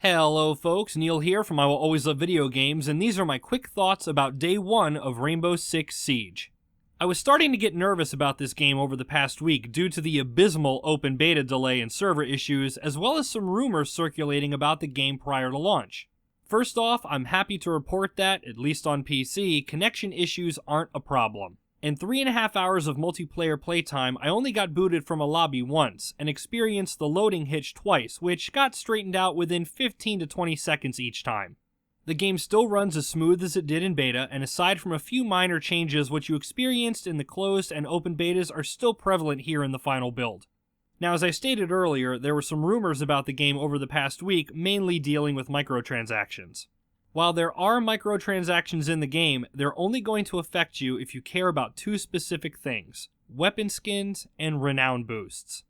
Hello folks, Neil here from I Will Always Love Video Games, and these are my quick thoughts about Day 1 of Rainbow Six Siege. I was starting to get nervous about this game over the past week due to the abysmal open beta delay and server issues, as well as some rumors circulating about the game prior to launch. First off, I'm happy to report that, at least on PC, connection issues aren't a problem. In 3.5 hours of multiplayer playtime, I only got booted from a lobby once, and experienced the loading hitch twice, which got straightened out within 15 to 20 seconds each time. The game still runs as smooth as it did in beta, and aside from a few minor changes which you experienced in the closed and open betas are still prevalent here in the final build. Now, as I stated earlier, there were some rumors about the game over the past week, mainly dealing with microtransactions. While there are microtransactions in the game, they're only going to affect you if you care about two specific things: weapon skins and renown boosts.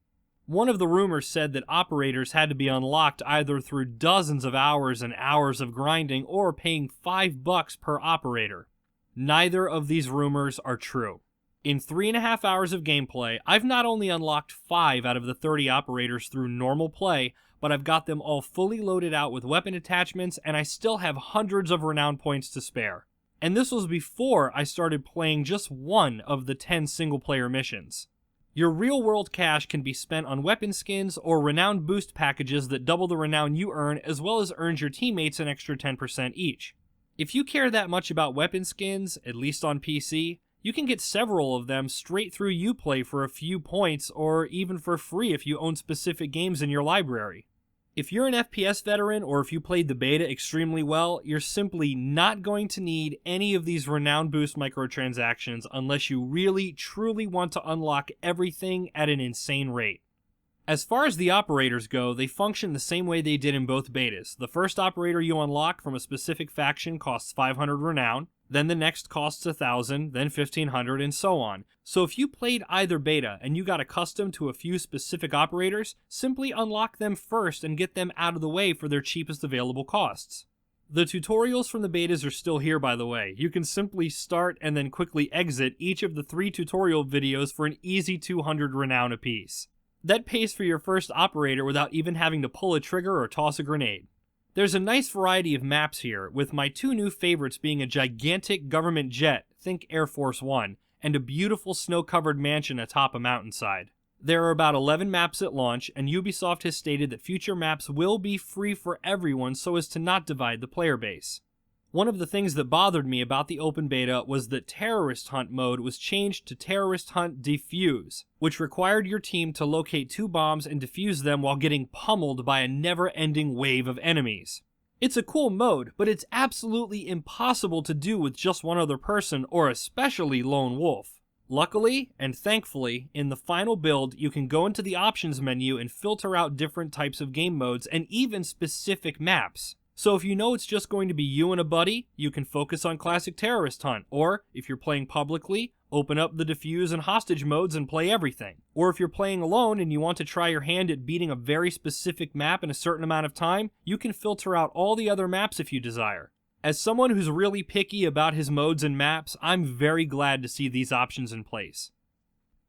One of the rumors said that operators had to be unlocked either through dozens of hours and hours of grinding or paying $5 per operator. Neither of these rumors are true. In 3.5 hours of gameplay, I've not only unlocked 5 out of the 30 operators through normal play, but I've got them all fully loaded out with weapon attachments, and I still have hundreds of renown points to spare. And this was before I started playing just one of the 10 single-player missions. Your real-world cash can be spent on weapon skins or renown boost packages that double the renown you earn, as well as earns your teammates an extra 10% each. If you care that much about weapon skins, at least on PC, you can get several of them straight through Uplay for a few points, or even for free if you own specific games in your library. If you're an FPS veteran, or if you played the beta extremely well, you're simply not going to need any of these renown boost microtransactions unless you really, truly want to unlock everything at an insane rate. As far as the operators go, they function the same way they did in both betas. The first operator you unlock from a specific faction costs 500 renown, then the next costs 1,000, then 1,500, and so on. So if you played either beta and you got accustomed to a few specific operators, simply unlock them first and get them out of the way for their cheapest available costs. The tutorials from the betas are still here, by the way. You can simply start and then quickly exit each of the 3 tutorial videos for an easy 200 renown apiece. That pays for your first operator without even having to pull a trigger or toss a grenade. There's a nice variety of maps here, with my 2 new favorites being a gigantic government jet, think Air Force One, and a beautiful snow-covered mansion atop a mountainside. There are about 11 maps at launch, and Ubisoft has stated that future maps will be free for everyone so as to not divide the player base. One of the things that bothered me about the open beta was that Terrorist Hunt mode was changed to Terrorist Hunt Defuse, which required your team to locate 2 bombs and defuse them while getting pummeled by a never-ending wave of enemies. It's a cool mode, but it's absolutely impossible to do with just one other person, or especially Lone Wolf. Luckily, and thankfully, in the final build, you can go into the options menu and filter out different types of game modes and even specific maps. So if you know it's just going to be you and a buddy, you can focus on classic Terrorist Hunt, or if you're playing publicly, open up the defuse and hostage modes and play everything. Or if you're playing alone and you want to try your hand at beating a very specific map in a certain amount of time, you can filter out all the other maps if you desire. As someone who's really picky about his modes and maps, I'm very glad to see these options in place.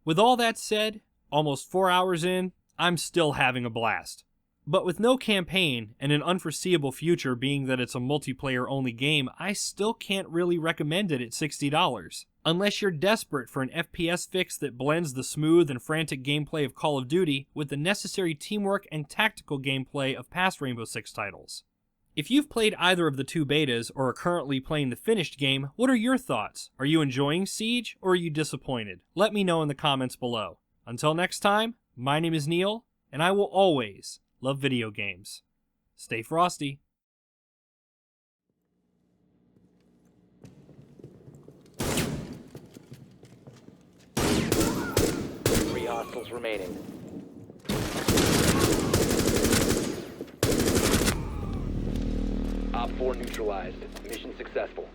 With all that said, almost 4 hours in, I'm still having a blast. But with no campaign, and an unforeseeable future being that it's a multiplayer-only game, I still can't really recommend it at $60. Unless you're desperate for an FPS fix that blends the smooth and frantic gameplay of Call of Duty with the necessary teamwork and tactical gameplay of past Rainbow Six titles. If you've played either of the 2 betas, or are currently playing the finished game, what are your thoughts? Are you enjoying Siege, or are you disappointed? Let me know in the comments below. Until next time, my name is Neil, and I will always love video games. Stay frosty. 3 hostiles remaining. Op 4 neutralized. Mission successful.